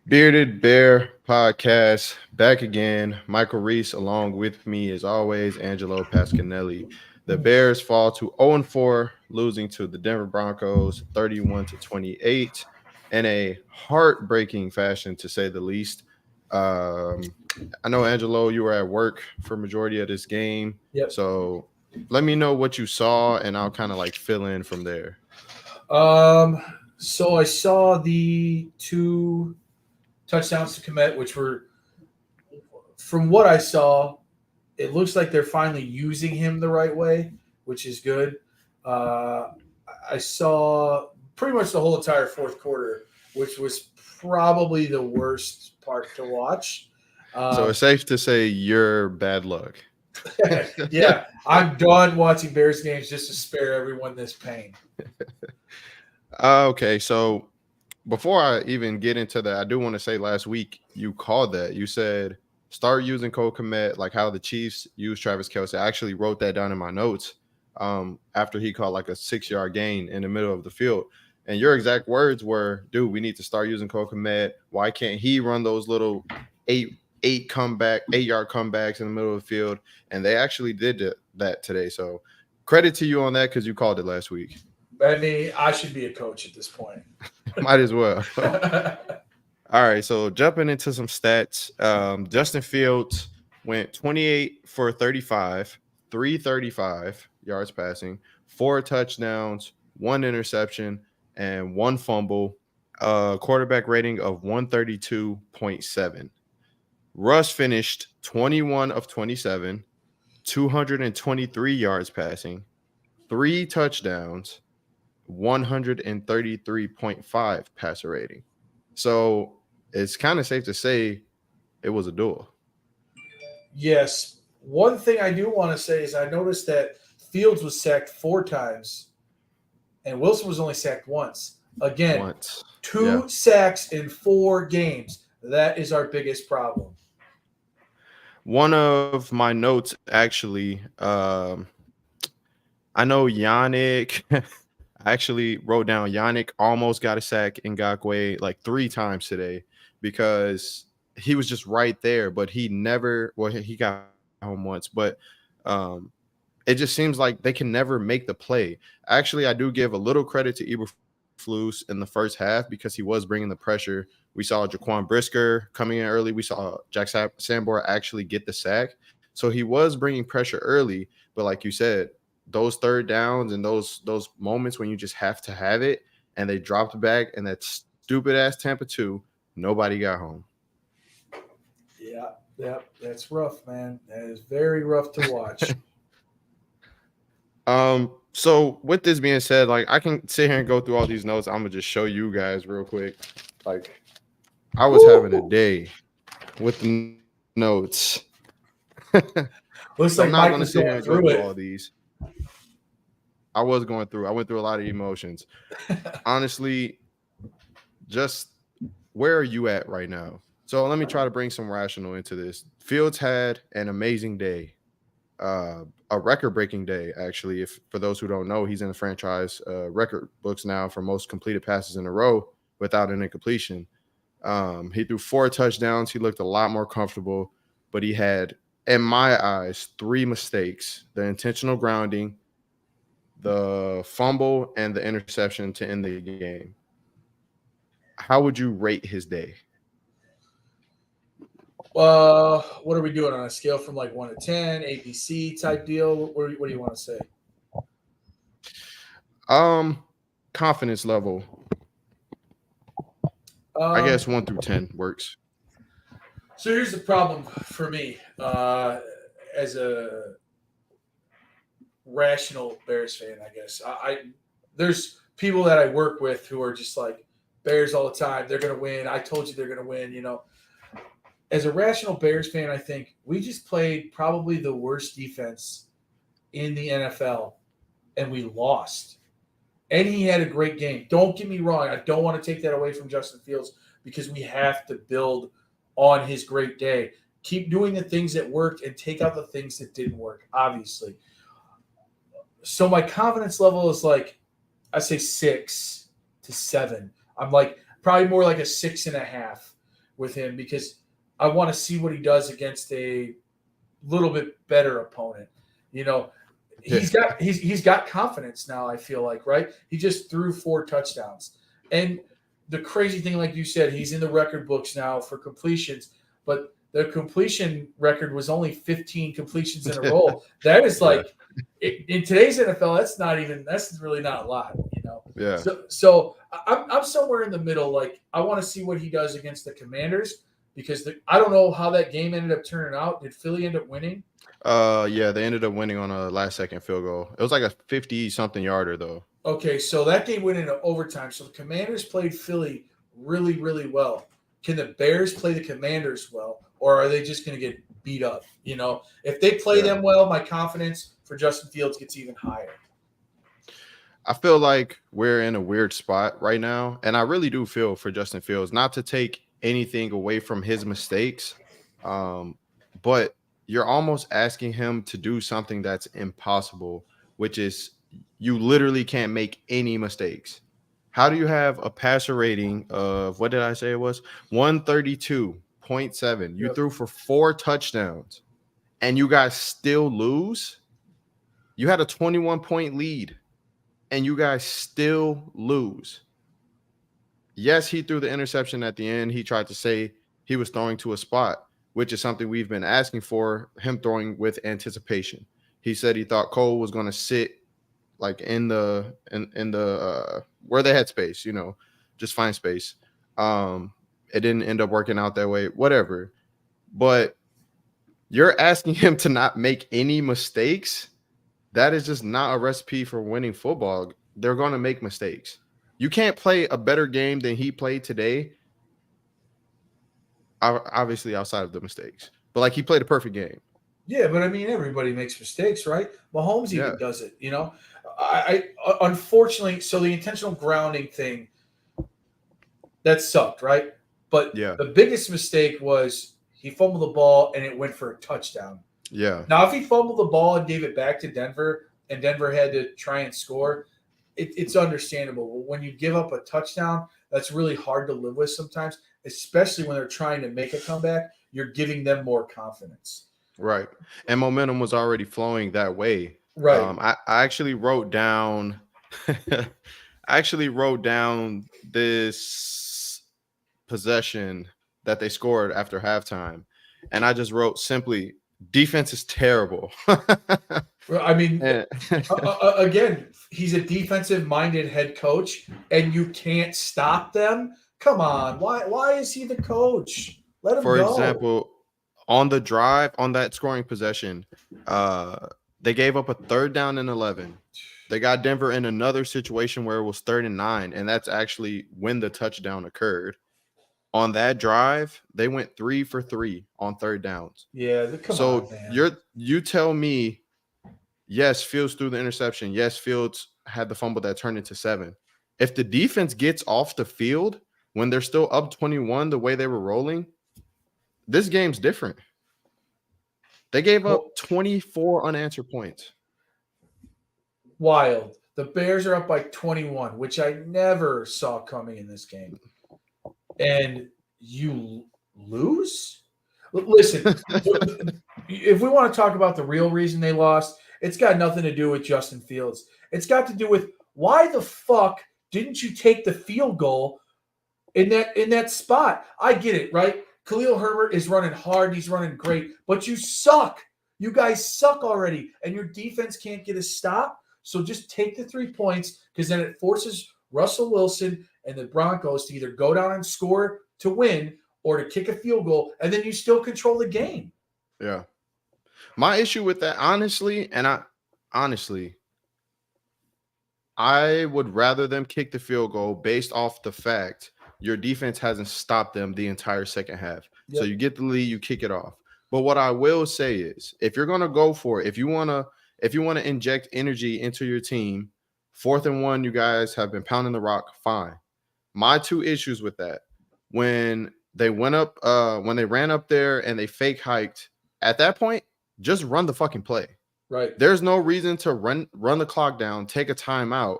Bearded Bear Podcast back again. Michael Reese along with me as always, Angelo Pasquinelli. The Bears fall to 0-4, losing to the Denver Broncos 31-28 in a heartbreaking fashion to say the least. Um, I know Angelo, you were at work for majority of this game, Yep. so let me know what you saw and I'll kind of like fill in from there. Um, so I saw the two touchdowns to commit, which were, from what I saw, it looks like they're finally using him the right way, which is good. Uh, I saw pretty much the whole entire fourth quarter, which was probably the worst part to watch. So Um, it's safe to say you're bad luck. yeah, I'm done watching Bears games just to spare everyone this pain. Okay, so before I even get into that, I do want to say last week you called that. You said start using Code Komet, like how the Chiefs use Travis Kelce. I actually wrote that down in my notes after he caught like a 6-yard gain in the middle of the field. And your exact words were, dude, we need to start using Code Komet. Why can't he run those little eight-yard comebacks in the middle of the field? And they actually did that today. So credit to you on that because you called it last week. I mean, I should be a coach at this point. Might as well. All right, so jumping into some stats, Justin Fields went 28 for 35, 335 yards passing, 4 touchdowns, 1 interception, and 1 fumble. Quarterback rating of 132.7. Russ finished 21 of 27, 223 yards passing, 3 touchdowns, 133.5 passer rating. So it's kind of safe to say it was a duel. Yes. One thing I do want to say is I noticed that Fields was sacked 4 times and Wilson was only sacked once. Again, Once. Yeah. 2 sacks in 4 games. That is our biggest problem. One of my notes actually, I know Yannick. I actually wrote down Yannick almost got a sack in Ngakwe like 3 times today because he was just right there, but he never. Well, he got home once, but um, it just seems like they can never make the play. Actually, I do give a little credit to Eberflus in the first half because he was bringing the pressure. We saw Jaquan Brisker coming in early. We saw Jack Sambor actually get the sack. So he was bringing pressure early, but like you said, those third downs and those moments when you just have to have it and they dropped back and that stupid ass Tampa 2, nobody got home. Yeah, yeah, that's rough, man. That is very rough to watch. So with this being said, like I can sit here and go through all these notes. I'm gonna just show you guys real quick. Like I was having a day with the notes. So I'm not gonna sit here and Looks go like through Mike all was going these. through it. I was going through. I went through a lot of emotions. Honestly, just where are you at right now? So let me try to bring some rational into this. Fields had an amazing day, a record-breaking day, actually. If for those who don't know, he's in the franchise record books now for most completed passes in a row without an incompletion. He threw 4 touchdowns. He looked a lot more comfortable, but he had, in my eyes, 3 mistakes: the intentional grounding, the fumble, and the interception to end the game. How would you rate his day? What are we doing on a scale from like 1 to 10, ABC type deal? What do you want to say? Um, Confidence level, I Um, guess 1 through 10 works. so here's the problem for me as a rational Bears fan. I guess I there's people that I work with who are just like Bears all the time. They're gonna win. I told you they're gonna win. As a rational Bears fan, I think we just played probably the worst defense in the NFL, and we lost. And he had a great game. Don't get me wrong. I don't want to take that away from Justin Fields because we have to build on his great day. Keep doing the things that worked and take out the things that didn't work, obviously. So my confidence level is like, I say 6 to 7. I'm like probably more like a 6.5. with him because I want to see what he does against a little bit better opponent. You know, he's got confidence now, I feel like, right? He just threw 4 touchdowns. And the crazy thing, like you said, he's in the record books now for completions, but the completion record was only 15 completions in a row. That is like in today's NFL, that's really not a lot, you know. Yeah. So I'm somewhere in the middle. Like I want to see what he does against the Commanders because I don't know how that game ended up turning out. Did Philly end up winning? Yeah, they ended up winning on a last-second field goal. It was like a 50-something yarder, though. Okay, so that game went into overtime. So the Commanders played Philly really, really well. Can the Bears play the Commanders well, or are they just going to get beat up? You know, if they play them well, my confidence for Justin Fields gets even higher. I feel like we're in a weird spot right now, and I really do feel for Justin Fields, not to take anything away from his mistakes, but you're almost asking him to do something that's impossible, which is you literally can't make any mistakes. How do you have a passer rating of, what did I say it was? 132.7. You threw for 4 touchdowns, and you guys still lose? You had a 21-point lead, and you guys still lose. Yes, he threw the interception at the end. He tried to say he was throwing to a spot, which is something we've been asking for, him throwing with anticipation. He said he thought Cole was going to sit like in the where they had space, you know, just find space. It didn't end up working out that way, whatever. But you're asking him to not make any mistakes. That is just not a recipe for winning football. They're going to make mistakes. You can't play a better game than he played today, obviously outside of the mistakes. But like, he played a perfect game. Yeah, but I mean, everybody makes mistakes, right? Mahomes even does it, you know. I unfortunately, so the intentional grounding thing, that sucked, right? But the biggest mistake was he fumbled the ball and it went for a touchdown. Yeah. Now, if he fumbled the ball and gave it back to Denver and Denver had to try and score, it's understandable. But when you give up a touchdown, that's really hard to live with sometimes, especially when they're trying to make a comeback. You're giving them more confidence. Right. And momentum was already flowing that way. Right. I actually wrote down this possession that they scored after halftime. And I just wrote simply, defense is terrible. I mean, again, he's a defensive-minded head coach, and you can't stop them. Come on, why is he the coach? Let him go. For example, on the drive, on that scoring possession, they gave up a 3rd down and 11. They got Denver in another situation where it was 3rd and 9, and that's actually when the touchdown occurred. On that drive, they went 3 for 3 on 3rd downs. Yeah, come on, man. You tell me, yes, Fields threw the interception. Yes, Fields had the fumble that turned into 7. If the defense gets off the field when they're still up 21 the way they were rolling, this game's different. They gave up 24 unanswered points. Wild. The Bears are up by 21, which I never saw coming in this game. And you lose? Listen, if we want to talk about the real reason they lost, it's got nothing to do with Justin Fields. It's got to do with why the fuck didn't you take the field goal in that spot? I get it, right? Khalil Herbert is running hard. He's running great, but you suck. You guys suck already, and your defense can't get a stop. So just take the 3 points because then it forces Russell Wilson and the Broncos to either go down and score to win or to kick a field goal, and then you still control the game. Yeah. My issue with that, honestly, I would rather them kick the field goal based off the fact your defense hasn't stopped them the entire second half. Yep. So you get the lead, you kick it off. But what I will say is, if you're going to go for it, if you want to inject energy into your team, 4th and 1, you guys have been pounding the rock, fine. My 2 issues with that, when they ran up there and they fake hiked, at that point, just run the fucking play. Right. There's no reason to run the clock down, take a timeout,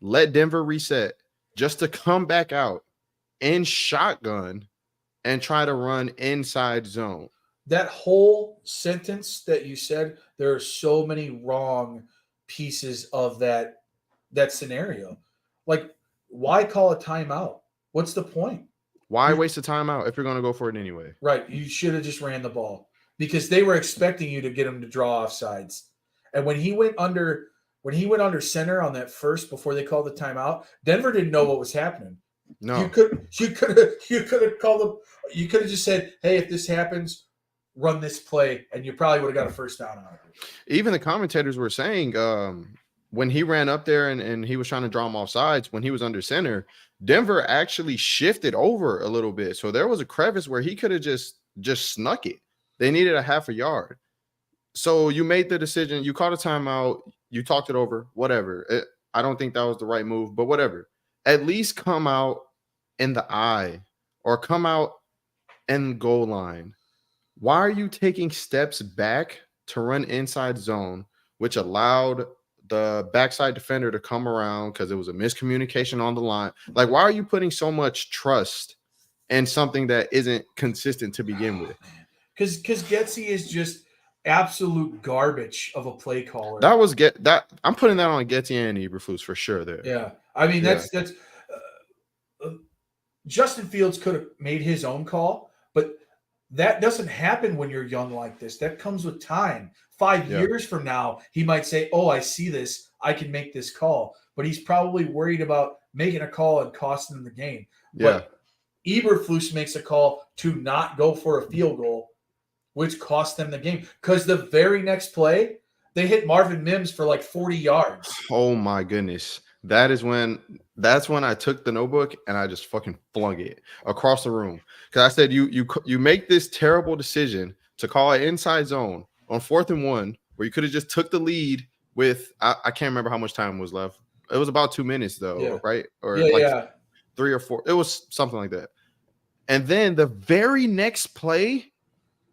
let Denver reset, just to come back out in shotgun and try to run inside zone. That whole sentence that you said, there are so many wrong pieces of that scenario. Like, why call a timeout? What's the point? Why waste the timeout if you're going to go for it anyway? Right. You should have just ran the ball because they were expecting you to get him to draw offsides. And when he went under center on that first before they called the timeout, Denver didn't know what was happening. No. You could have called them. You could have just said, "Hey, if this happens, run this play," and you probably would have got a first down on it. Even the commentators were saying when he ran up there and he was trying to draw him off sides, when he was under center, Denver actually shifted over a little bit. So there was a crevice where he could have just snuck it. They needed a half a yard. So you made the decision. You called a timeout. You talked it over. Whatever. I don't think that was the right move, but whatever. At least come out in the eye or come out in goal line. Why are you taking steps back to run inside zone, which allowed the backside defender to come around because it was a miscommunication on the line? Like, why are you putting so much trust in something that isn't consistent to begin with? Because Getsy is just absolute garbage of a play caller. I'm putting that on Getsy and Eberflus for sure there. Yeah. I mean, that's Justin Fields could have made his own call, but that doesn't happen when you're young like this. That comes with time. 5 years from now, he might say, "Oh, I see this. I can make this call." But he's probably worried about making a call and costing him the game. Yeah. But Eberflus makes a call to not go for a field goal, which cost them the game. Because the very next play, they hit Marvin Mims for like 40 yards. Oh my goodness. That's when I took the notebook and I just fucking flung it across the room. Because I said, you make this terrible decision to call an inside zone on 4th and 1, where you could have just took the lead with, I can't remember how much time was left. It was about 2 minutes though, right? Or 3 or 4. It was something like that. And then the very next play,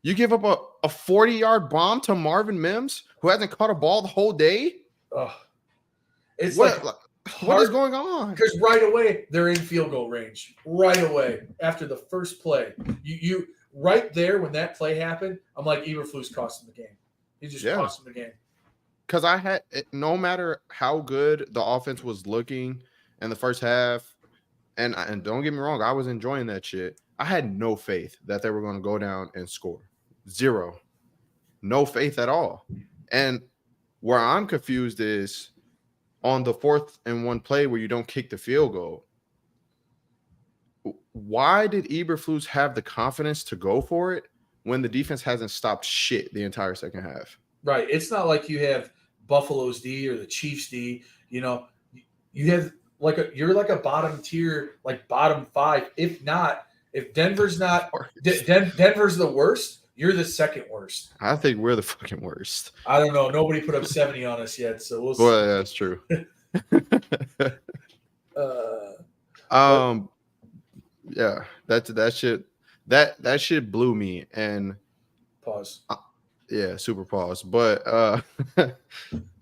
you give up a 40-yard bomb to Marvin Mims, who hasn't caught a ball the whole day. It's what is going on? Because right away they're in field goal range. Right away after the first play, you right there when that play happened, I'm like, Eberflus cost him the game. He just cost him the game. Because no matter how good the offense was looking in the first half, and don't get me wrong, I was enjoying that shit. I had no faith that they were going to go down and score. Zero. No faith at all. And where I'm confused is on the 4th and 1 play where you don't kick the field goal. Why did Eberflus have the confidence to go for it when the defense hasn't stopped shit the entire second half? Right. It's not like you have Buffalo's D or the Chiefs D. You know, you have you're like a bottom tier, like bottom 5. If Denver's not, Denver's the worst. You're the second worst. I think we're the fucking worst. I don't know. Nobody put up 70 on us yet, so we'll see. Well, that's true. Yeah, that shit blew me. And pause. Yeah, super pause. But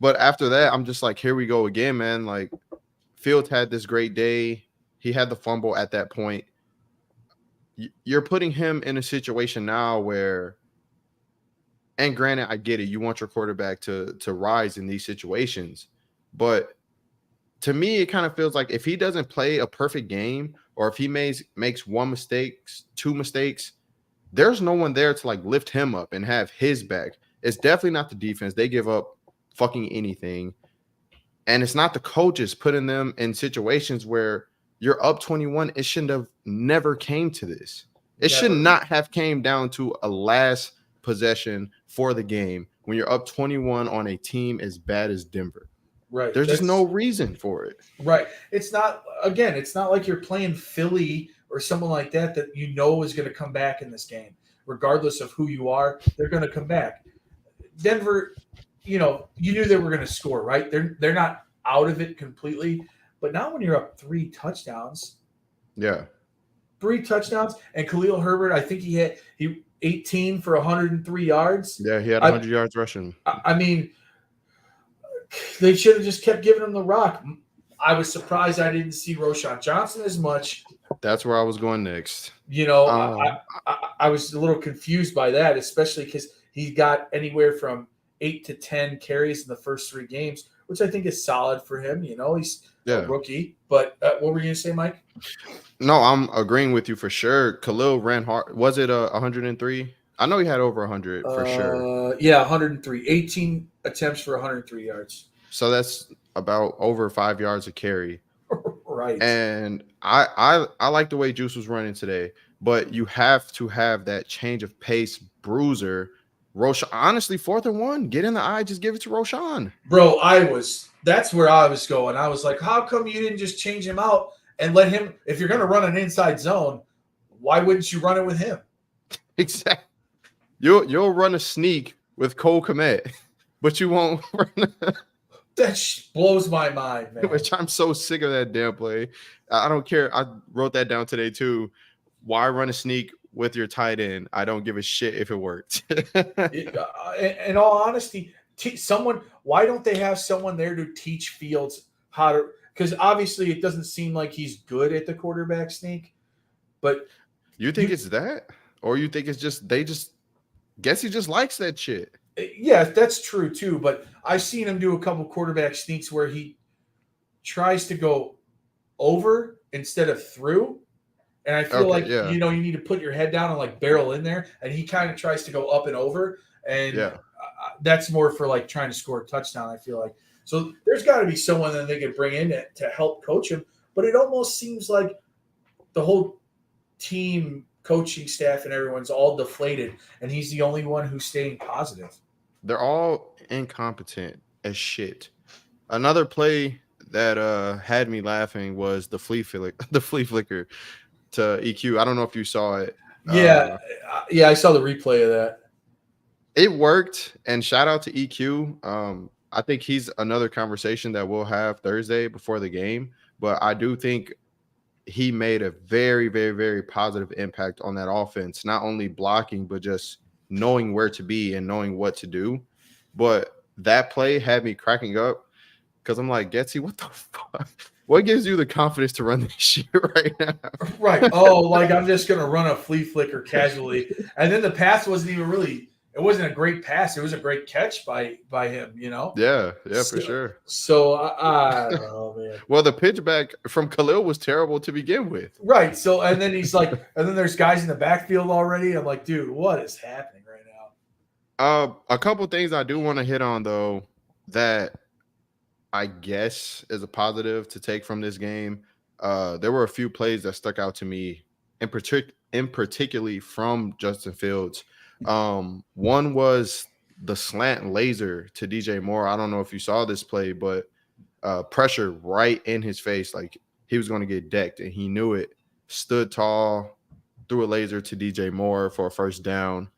but after that, I'm just like, here we go again, man. Like, Fields had this great day. He had the fumble at that point. You're putting him in a situation now where, and granted, I get it, you want your quarterback to rise in these situations, but to me, it kind of feels like if he doesn't play a perfect game, or if he makes 1 mistake, 2 mistakes, there's no one there to like lift him up and have his back. It's definitely not the defense. They give up fucking anything. And it's not the coaches putting them in situations where you're up 21. It shouldn't have never came to this. It should not have came down to a last possession for the game when you're up 21 on a team as bad as Denver. Right. There's just no reason for it. Right. It's not like you're playing Philly or someone like that you know is going to come back in this game. Regardless of who you are, they're going to come back. Denver, you knew they were going to score, right? They're not out of it completely. But now when you're up 3 touchdowns. Yeah. 3 touchdowns. And Khalil Herbert, I think he 18 for 103 yards. Yeah, he had 100 yards rushing. I mean, they should have just kept giving him the rock. I was surprised I didn't see Roschon Johnson as much. That's where I was going next. You know, Um, I was a little confused by that, especially because he got anywhere from 8 to 10 carries in the first 3 games, which I think is solid for him. You know, he's a yeah. rookie. But what were you going to say, Mike? No, I'm agreeing with you for sure. Khalil ran hard. Was it 103? I know he had over 100 for sure. Yeah, 103. 18 attempts for 103 yards. So that's about over 5 yards a carry. Right. And I like the way Juice was running today, but you have to have that change of pace bruiser. Roshan, honestly, 4th and 1, get in the eye, just give it to Roshan. Bro, that's where I was going. I was like, how come you didn't just change him out and let him, if you're going to run an inside zone, why wouldn't you run it with him? Exactly. You'll run a sneak with Cole Kmet, but you won't run. That blows my mind, man. Which I'm so sick of that damn play. I don't care. I wrote that down today too. Why run a sneak with your tight end? I don't give a shit if it worked. In all honesty, why don't they have someone there to teach Fields how to? Because obviously it doesn't seem like he's good at the quarterback sneak. But you think it's that, or you think it's just he just likes that shit? Yeah, that's true too. But I've seen him do a couple quarterback sneaks where he tries to go over instead of through. And I feel you need to put your head down and like barrel in there. And he kind of tries to go up and over. And that's more for like trying to score a touchdown, I feel like. So there's got to be someone that they could bring in to help coach him. But it almost seems like the whole team coaching staff and everyone's all deflated. And he's the only one who's staying positive. They're all incompetent as shit. Another play that had me laughing was the flea flicker to EQ. I don't know if you saw it. Yeah, I saw the replay of that. It worked, and shout out to EQ. I think he's another conversation that we'll have Thursday before the game, but I do think he made a very, very, very positive impact on that offense, not only blocking, but just knowing where to be and knowing what to do. But that play had me cracking up because I'm like, Getsy, what the fuck? What gives you the confidence to run this shit right now? Right. Oh, like I'm just going to run a flea flicker casually. And then the pass wasn't even really – it wasn't a great pass. It was a great catch by him, you know? Yeah, for sure. So, I don't know, man. Well, the pitch back from Khalil was terrible to begin with. Right. So, and then he's like – and then there's guys in the backfield already. I'm like, dude, what is happening right now? A couple things I do want to hit on, though, that I guess is a positive to take from this game. There were a few plays that stuck out to me, in particularly from Justin Fields. One was the slant laser to DJ Moore. I don't know if you saw this play, but pressure right in his face, like he was going to get decked, and he knew it. Stood tall, threw a laser to DJ Moore for a first down.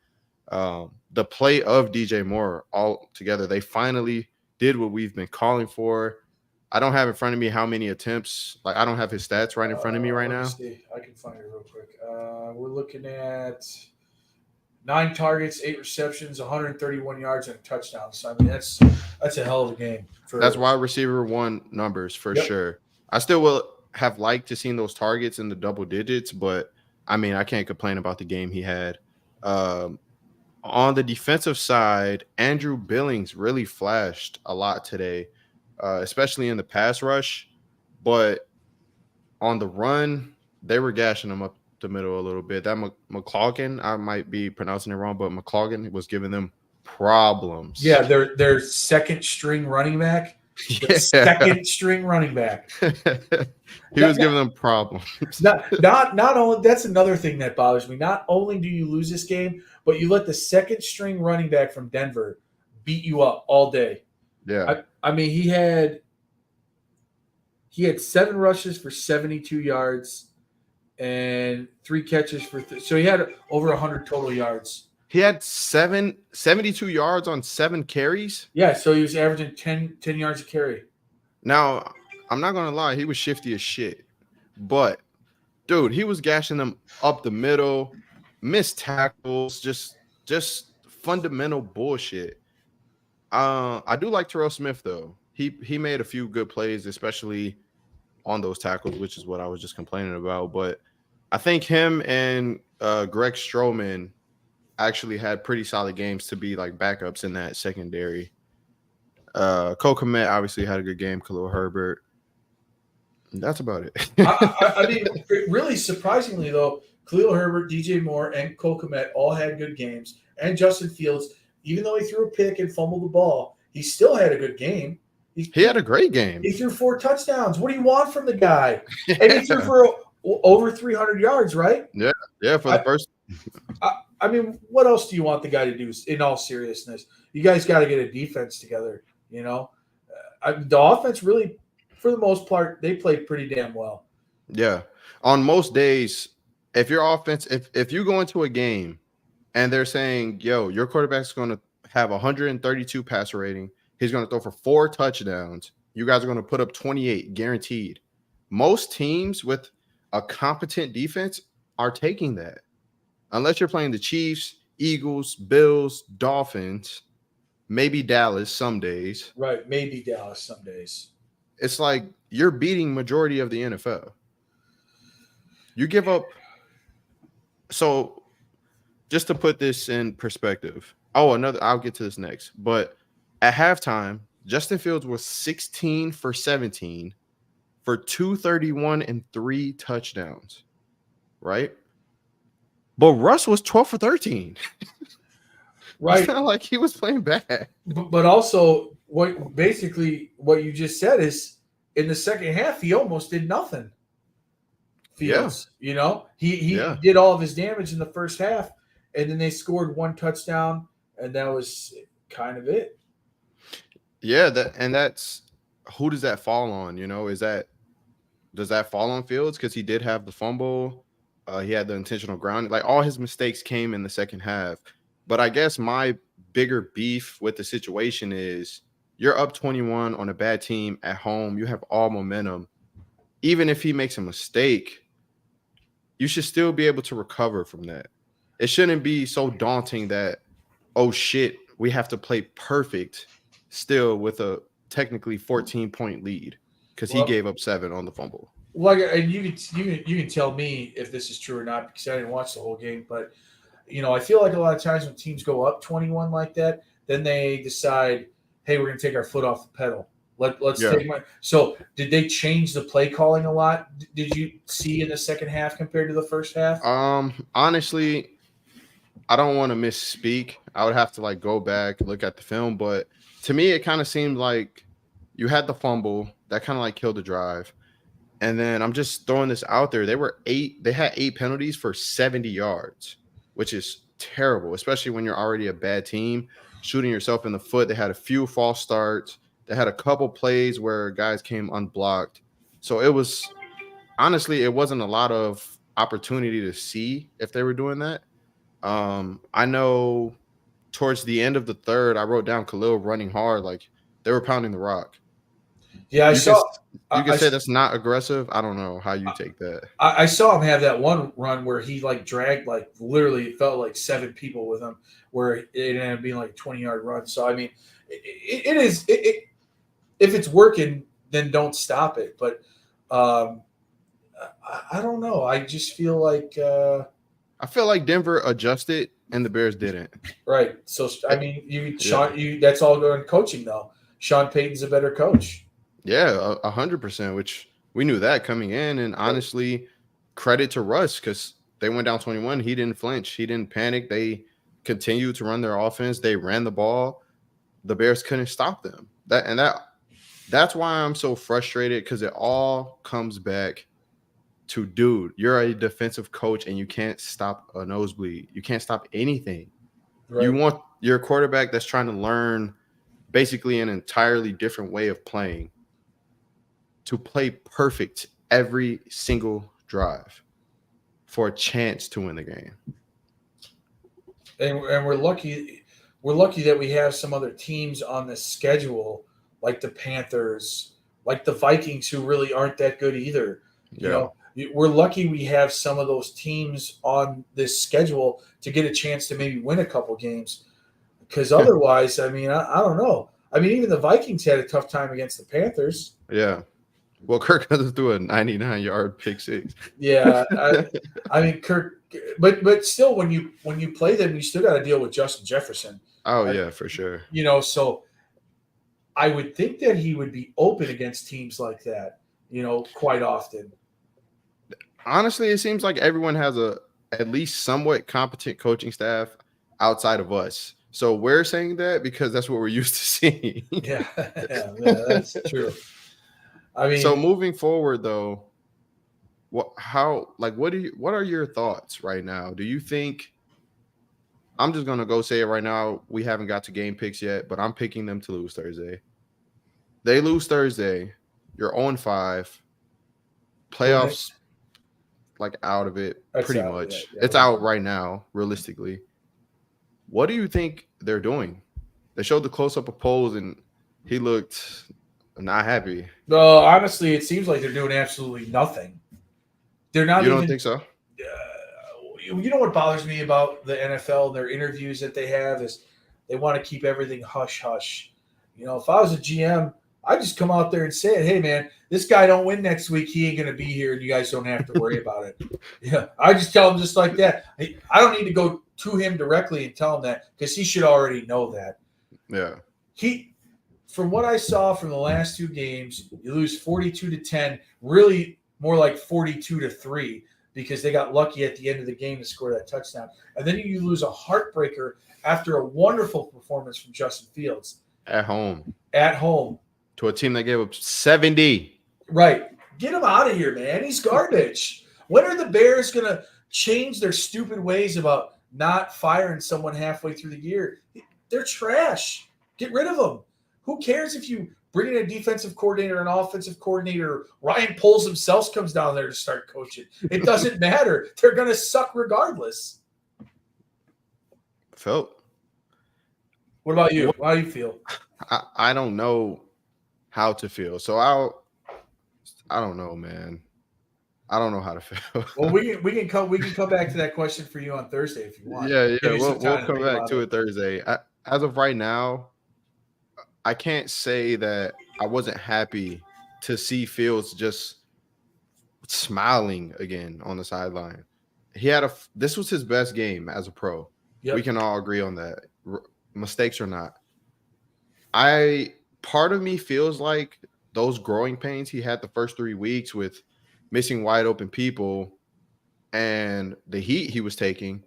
The play of DJ Moore all together, they finally did what we've been calling for. I don't have in front of me how many attempts. Like, I don't have his stats right in front of me right now. See. I can find it real quick. We're looking at 9 targets, 8 receptions, 131 yards, and a touchdown. So, I mean, that's a hell of a game. That's wide receiver 1 numbers for sure. I still will have liked to seen those targets in the double digits, but, I mean, I can't complain about the game he had. On the defensive side, Andrew Billings really flashed a lot today, especially in the pass rush. But on the run, they were gashing him up the middle a little bit. That McLaughlin, I might be pronouncing it wrong, but McLaughlin was giving them problems. Yeah, their second string running back. Second string running back. He was giving them problems. Not only that's another thing that bothers me. Not only do you lose this game, but you let the second string running back from Denver beat you up all day. Yeah. I mean, he had 7 rushes for 72 yards and 3 catches for so he had over 100 total yards. He had 72 yards on 7 carries. Yeah, so he was averaging 10 yards a carry. Now, I'm not going to lie. He was shifty as shit. But, dude, he was gashing them up the middle, missed tackles, just fundamental bullshit. I do like Terrell Smith, though. He made a few good plays, especially on those tackles, which is what I was just complaining about. But I think him and Greg Stroman actually had pretty solid games to be like backups in that secondary. Cole Kmet obviously had a good game. Khalil Herbert. That's about I it. mean, really surprisingly though, Khalil Herbert, DJ Moore, and Cole Kmet all had good games, and Justin Fields, even though he threw a pick and fumbled the ball, he still had a good game. He had a great game. He threw 4 touchdowns. What do you want from the guy? And he threw for over 300 yards, right? Yeah, for the first. I mean, what else do you want the guy to do? In all seriousness, you guys got to get a defense together. You know, the offense really, for the most part, they played pretty damn well. Yeah, on most days, if your offense, if you go into a game and they're saying, "Yo, your quarterback's going to have 132 passer rating, he's going to throw for 4 touchdowns," you guys are going to put up 28 guaranteed. Most teams with a competent defense are taking that. Unless you're playing the Chiefs, Eagles, Bills, Dolphins, maybe Dallas some days. Right, maybe Dallas some days. It's like you're beating majority of the NFL. You give up. So just to put this in perspective. Oh, I'll get to this next. But at halftime, Justin Fields was 16 for 17 for 231 and 3 touchdowns. Right? But Russ was 12 for 13. Right. It's not like he was playing bad. But also, what you just said is in the second half, he almost did nothing. Fields, you know, he did all of his damage in the first half, and then they scored 1 touchdown, and that was kind of it. Yeah, that's who does that fall on? You know, does that fall on Fields because he did have the fumble? He had the intentional grounding. Like all his mistakes came in the second half. But I guess my bigger beef with the situation is you're up 21 on a bad team at home. You have all momentum. Even if he makes a mistake, you should still be able to recover from that. It shouldn't be so daunting that, oh shit, we have to play perfect still with a technically 14-point lead because he gave up 7 on the fumble. Well, and you can tell me if this is true or not because I didn't watch the whole game, but you know, I feel like a lot of times when teams go up 21 like that, then they decide, hey, we're going to take our foot off the pedal. Let's take my. So, did they change the play calling a lot? Did you see in the second half compared to the first half? Honestly, I don't want to misspeak. I would have to like go back and look at the film, but to me, it kind of seemed like you had the fumble that kind of like killed the drive. And then I'm just throwing this out there. They had 8 penalties for 70 yards, which is terrible, especially when you're already a bad team. Shooting yourself in the foot. They had a few false starts. They had a couple plays where guys came unblocked. So it wasn't a lot of opportunity to see if they were doing that. I know towards the end of the third, I wrote down Khalil running hard. Like they were pounding the rock. Yeah, You can say that's not aggressive. I don't know how you take that. I saw him have that one run where he like dragged like literally it felt like 7 people with him, where it ended up being like a 20-yard run. So I mean, it is if it's working, then don't stop it. But I don't know. I just feel like Denver adjusted and the Bears didn't. Right. So I mean, that's all going coaching though. Sean Payton's a better coach. Yeah, 100%, which we knew that coming in. And honestly, credit to Russ because they went down 21. He didn't flinch. He didn't panic. They continued to run their offense. They ran the ball. The Bears couldn't stop them. That's why I'm so frustrated because it all comes back to, dude, you're a defensive coach and you can't stop a nosebleed. You can't stop anything. Right. You want your quarterback that's trying to learn basically an entirely different way of playing to play perfect every single drive for a chance to win the game. And we're lucky that we have some other teams on the schedule, like the Panthers, like the Vikings, who really aren't that good either. You know, we're lucky we have some of those teams on this schedule to get a chance to maybe win a couple games. Because otherwise, I mean, I don't know. I mean, even the Vikings had a tough time against the Panthers. Yeah. Well, Kirk Cousins threw a 99-yard pick six. Yeah, I mean Kirk, but still, when you play them, you still got to deal with Justin Jefferson. Oh yeah, for sure. So I would think that he would be open against teams like that, quite often. Honestly, it seems like everyone has a at least somewhat competent coaching staff outside of us. So we're saying that because that's what we're used to seeing. Yeah, yeah, that's true. I So mean, moving forward though, what are your thoughts right now? Do you think I'm just gonna go say it right now, we haven't got to game picks yet, but I'm picking them to lose Thursday. They lose Thursday, you're 0-5, playoffs like out of it that's pretty out. much. Yeah, It's out right now, realistically. What do you think they're doing? They showed the close up of Poles and he looked not happy. No, honestly, it seems like they're doing absolutely nothing. They're not You don't even. think so? You know what bothers me about the NFL and their interviews that they have is they want to keep everything hush hush. If I was a GM, I just come out there and say it. Hey, man, this guy don't win next week. He ain't gonna be here, and you guys don't have to worry about it. Yeah, I just tell him just like that. I don't need to go to him directly and tell him that because he should already know that. Yeah. From what I saw from the last two games, you lose 42-10, really more like 42-3 because they got lucky at the end of the game to score that touchdown. And then you lose a heartbreaker after a wonderful performance from Justin Fields. At home. To a team that gave up 70. Right. Get him out of here, man. He's garbage. When are the Bears going to change their stupid ways about not firing someone halfway through the year? They're trash. Get rid of them. Who cares if you bring in a defensive coordinator, an offensive coordinator, Ryan Poles himself comes down there to start coaching? It doesn't matter. They're going to suck regardless. Felt. What about you? How do you feel? I don't know how to feel. So I don't know, man. I don't know how to feel. Well, we can come back to that question for you on Thursday if you want. Yeah. We'll come back to it Thursday. As of right now, I can't say that I wasn't happy to see Fields just smiling again on the sideline. This was his best game as a pro. Yep. We can all agree on that. Mistakes or not. Part of me feels like those growing pains he had the first 3 weeks with missing wide open people and the heat he was taking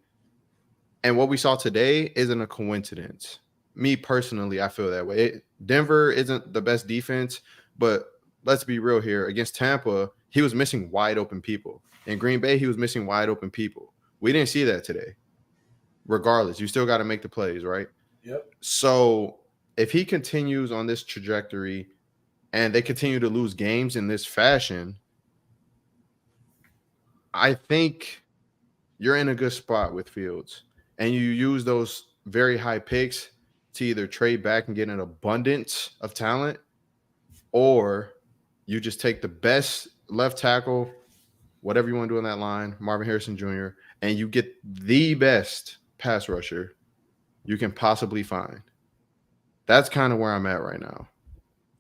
and what we saw today isn't a coincidence. Me personally, I feel that way. Denver isn't the best defense, but let's be real here. Against Tampa, he was missing wide open people. In Green Bay, he was missing wide open people. We didn't see that today. Regardless, you still got to make the plays, right? Yep. So if he continues on this trajectory and they continue to lose games in this fashion, I think you're in a good spot with Fields. And you use those very high picks to either trade back and get an abundance of talent, or you just take the best left tackle, whatever you want to do in that line, Marvin Harrison Jr., and you get the best pass rusher you can possibly find. That's kind of where I'm at right now.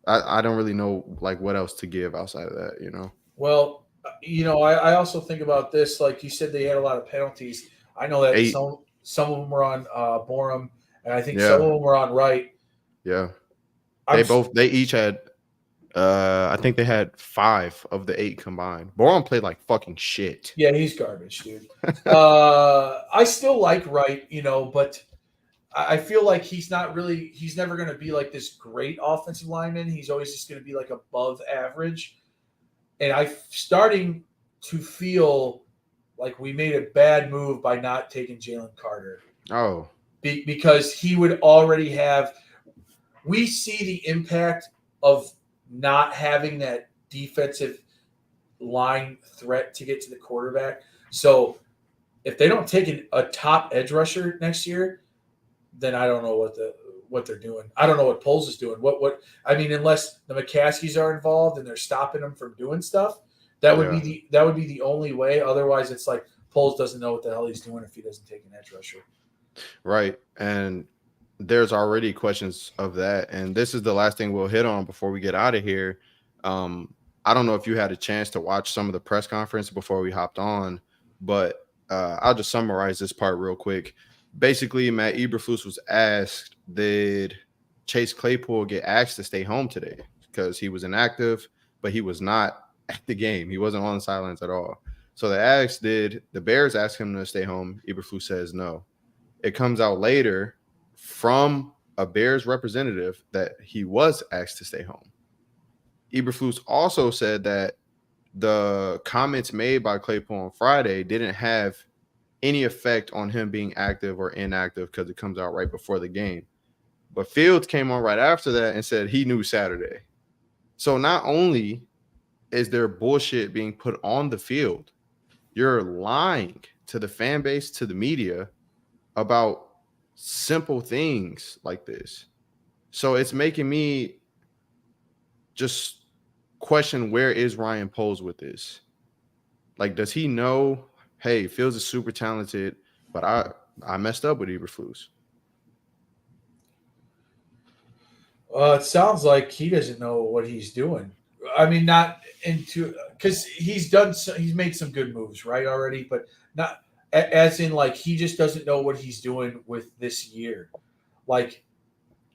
I don't really know like what else to give outside of that, Well, I also think about this. Like you said, they had a lot of penalties. I know that some of them were on Borum, and I think some of them were on Wright. Yeah. They each had I think they had 5 of the 8 combined. Borum played like fucking shit. Yeah, he's garbage, dude. I still like Wright, but I feel like he's never going to be like this great offensive lineman. He's always just going to be like above average. And I'm starting to feel like we made a bad move by not taking Jalen Carter. Oh. Because he would already have – we see the impact of not having that defensive line threat to get to the quarterback. So if they don't take a top edge rusher next year, then I don't know what they're doing. I don't know what Poles is doing. Unless the McCaskies are involved and they're stopping them from doing stuff, that would be the only way. Otherwise, it's like Poles doesn't know what the hell he's doing if he doesn't take an edge rusher. Right. And there's already questions of that. And this is the last thing we'll hit on before we get out of here. I don't know if you had a chance to watch some of the press conference before we hopped on, but I'll just summarize this part real quick. Basically, Matt Eberflus was asked, did Chase Claypool get asked to stay home today? Because he was inactive, but he was not at the game. He wasn't on the sidelines at all. So they asked, did the Bears ask him to stay home? Eberflus says no. It comes out later from a Bears representative that he was asked to stay home. Eberflus also said that the comments made by Claypool on Friday didn't have any effect on him being active or inactive because it comes out right before the game. But Fields came on right after that and said he knew Saturday. So not only is there bullshit being put on the field, you're lying to the fan base, to the media about simple things like this. So it's making me just question, where is Ryan Poles with this? Like, does he know, hey, Fields is super talented, but I messed up with Eberflus? It sounds like he doesn't know what he's doing. I mean, not into because he's made some good moves, right, already, but not as in like he just doesn't know what he's doing with this year. Like,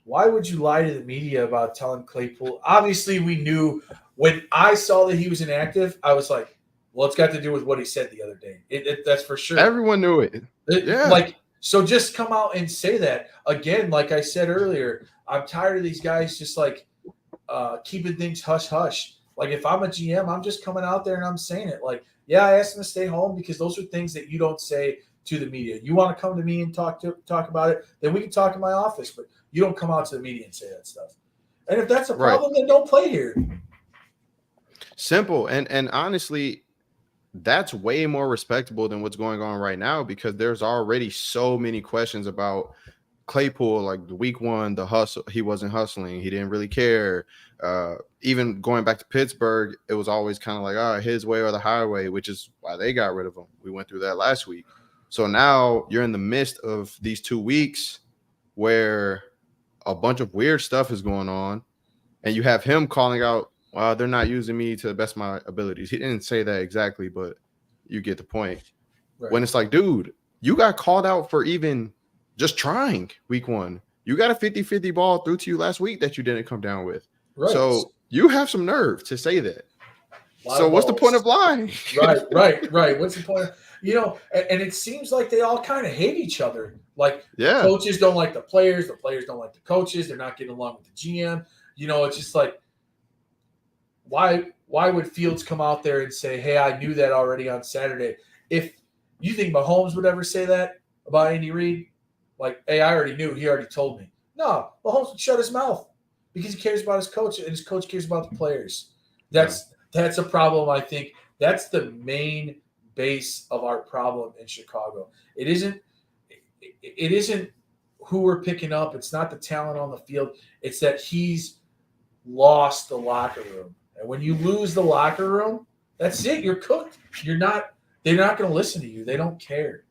why would you lie to the media about telling Claypool? Obviously, we knew when I saw that he was inactive. I was like, well, it's got to do with what he said the other day. That's for sure. Everyone knew it. Yeah. Like, so just come out and say that again. Like I said earlier, I'm tired of these guys just like keeping things hush hush. Like if I'm a GM, I'm just coming out there and I'm saying it. Like, yeah, I asked him to stay home because those are things that you don't say to the media. You want to come to me and talk about it, then we can talk in my office. But you don't come out to the media and say that stuff. And if that's a problem, then don't play here. Simple. And honestly, that's way more respectable than what's going on right now, because there's already so many questions about Claypool. Like the week one, the hustle, he wasn't hustling. He didn't really care. Even going back to Pittsburgh, it was always kind of like, his way or the highway, which is why they got rid of him. We went through that last week. So now you're in the midst of these 2 weeks where a bunch of weird stuff is going on, and you have him calling out, well, they're not using me to the best of my abilities. He didn't say that exactly, but you get the point. Right. When it's like, dude, you got called out for even just trying week one. You got a 50-50 ball through to you last week that you didn't come down with. Right. So you have some nerve to say that. So what's the point of lying? Right. What's the point? And it seems like they all kind of hate each other. Like, coaches don't like the players don't like the coaches. They're not getting along with the GM. It's just like, why would Fields come out there and say, hey, I knew that already on Saturday? If you think Mahomes would ever say that about Andy Reid, like, hey, I already knew. He already told me. No, Mahomes would shut his mouth because he cares about his coach, and his coach cares about the players. That's a problem, I think. That's the main base of our problem in Chicago. It isn't who we're picking up. It's not the talent on the field. It's that he's lost the locker room. And when you lose the locker room, that's it. You're cooked. They're not going to listen to you. They don't care.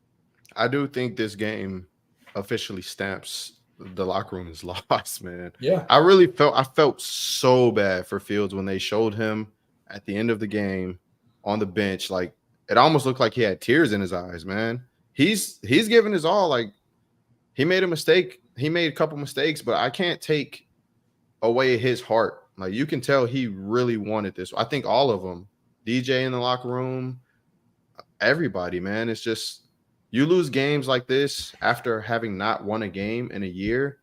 I do think this game officially stamps the locker room is lost, man. Yeah. I felt so bad for Fields when they showed him at the end of the game on the bench. Like, it almost looked like he had tears in his eyes, man. He's giving his all. Like, he made a mistake. He made a couple mistakes, but I can't take away his heart. Like, you can tell he really wanted this. I think all of them, DJ in the locker room, everybody, man. It's just, you lose games like this after having not won a game in a year,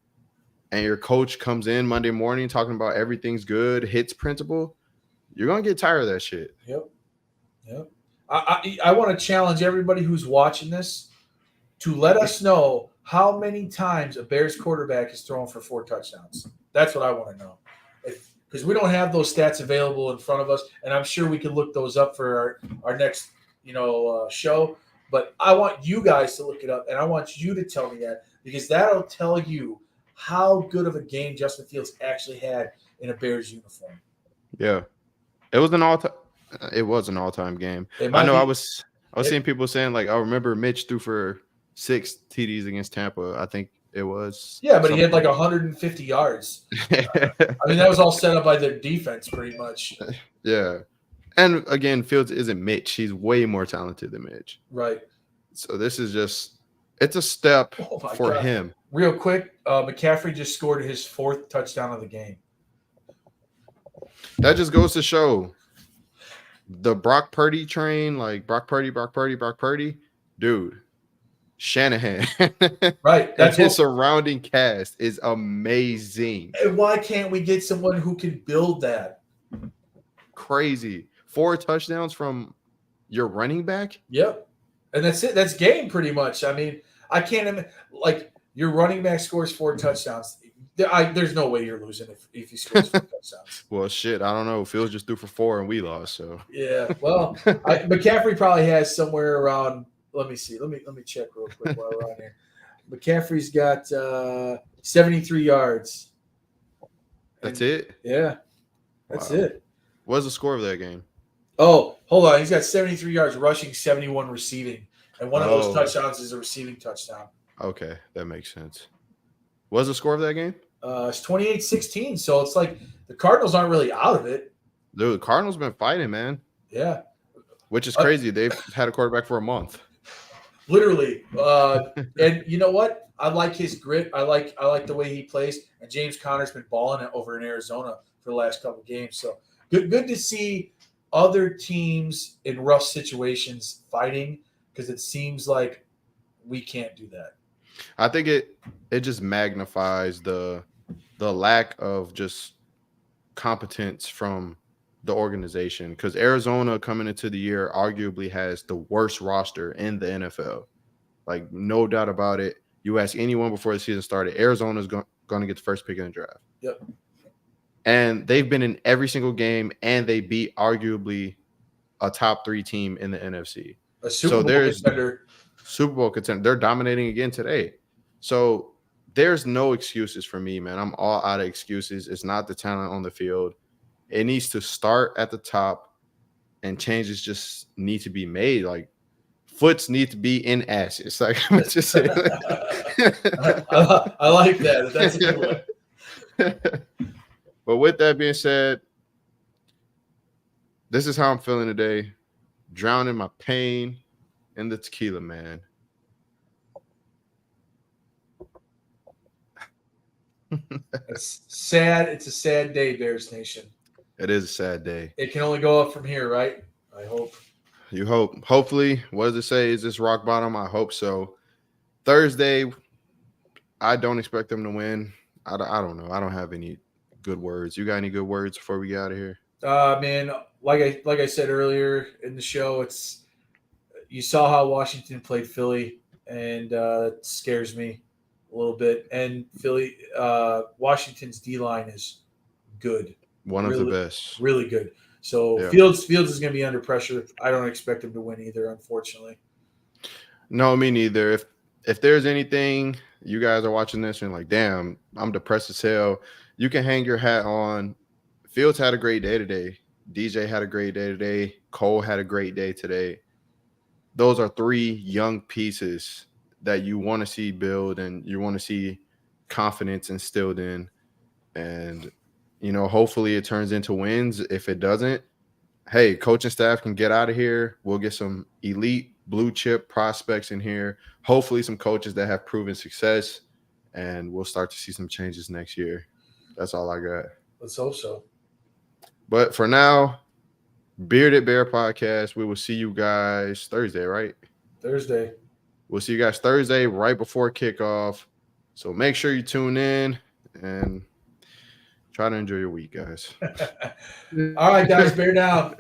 and your coach comes in Monday morning talking about everything's good, hits principle, you're going to get tired of that shit. Yep. I want to challenge everybody who's watching this to let us know how many times a Bears quarterback is thrown for 4 touchdowns. That's what I want to know. Because we don't have those stats available in front of us, and I'm sure we can look those up for our next show. But I want you guys to look it up, and I want you to tell me that, because that'll tell you how good of a game Justin Fields actually had in a Bears uniform. Yeah, it was an all-time game. I was seeing people saying, like, I remember Mitch threw for 6 TDs against Tampa. I think it was. Yeah, but he had like 150 yards. I mean, that was all set up by their defense, pretty much. Yeah. And again, Fields isn't Mitch. He's way more talented than Mitch. Right. So this is just, it's a step for God. him. Real quick, McCaffrey just scored his 4th touchdown of the game. That just goes to show the Brock Purdy train, like Brock Purdy, dude. Shanahan, right? That's his surrounding cast is amazing. And why can't we get someone who can build that? Crazy 4 touchdowns from your running back. Yep, and that's it. That's game pretty much. I mean, I can't like your running back scores 4 touchdowns. There's no way you're losing if he scores 4 touchdowns. Well, shit, I don't know. Fields just threw for 4 and we lost. So yeah, well, McCaffrey probably has somewhere around. Let me see. Let me check real quick while we're on here. McCaffrey's got 73 yards. That's it? Yeah. That's it. What's the score of that game? Oh, hold on. He's got 73 yards rushing, 71 receiving. And one of those touchdowns is a receiving touchdown. Okay, that makes sense. What's the score of that game? It's 28-16. So it's like the Cardinals aren't really out of it. Dude, the Cardinals been fighting, man. Yeah. Which is crazy. They've had a quarterback for a month. Literally. And you know what? I like his grit. I like the way he plays. And James Conner's been balling it over in Arizona for the last couple of games. So good to see other teams in rough situations fighting, because it seems like we can't do that. I think it just magnifies the lack of just competence from the organization, because Arizona coming into the year arguably has the worst roster in the NFL. Like, no doubt about it. You ask anyone before the season started, Arizona's going to get the first pick in the draft. Yep. And they've been in every single game, and they beat arguably a top 3 team in the NFC. A Super Bowl contender. Super Bowl contender. They're dominating again today. So there's no excuses for me, man. I'm all out of excuses. It's not the talent on the field. It needs to start at the top, and changes just need to be made. Like, foots need to be in ashes. Like, I'm just saying. I like that. That's a good one. But with that being said, this is how I'm feeling today. Drowning my pain in the tequila, man. It's sad. It's a sad day, Bears Nation. It is a sad day. It can only go up from here, right? I hope. You hope. Hopefully. What does it say? Is this rock bottom? I hope so. Thursday, I don't expect them to win. I don't know. I don't have any good words. You got any good words before we get out of here? Man, like I said earlier in the show, you saw how Washington played Philly, and it scares me a little bit. And Washington's D-line is good. One of the best. Really good. So yeah. Fields is going to be under pressure. I don't expect him to win either, unfortunately. No, me neither. If there's anything you guys are watching this and like, damn, I'm depressed as hell, you can hang your hat on. Fields had a great day today. DJ had a great day today. Cole had a great day today. Those are 3 young pieces that you want to see build, and you want to see confidence instilled in. And, you know, hopefully it turns into wins. If it doesn't, hey, coaching staff can get out of here. We'll get some elite blue chip prospects in here. Hopefully some coaches that have proven success, and we'll start to see some changes next year. That's all I got. Let's hope so. But for now, Bearded Bear Podcast. We will see you guys Thursday, right? Thursday. We'll see you guys Thursday right before kickoff. So make sure you tune in and try to enjoy your week, guys. All right, guys, bear down.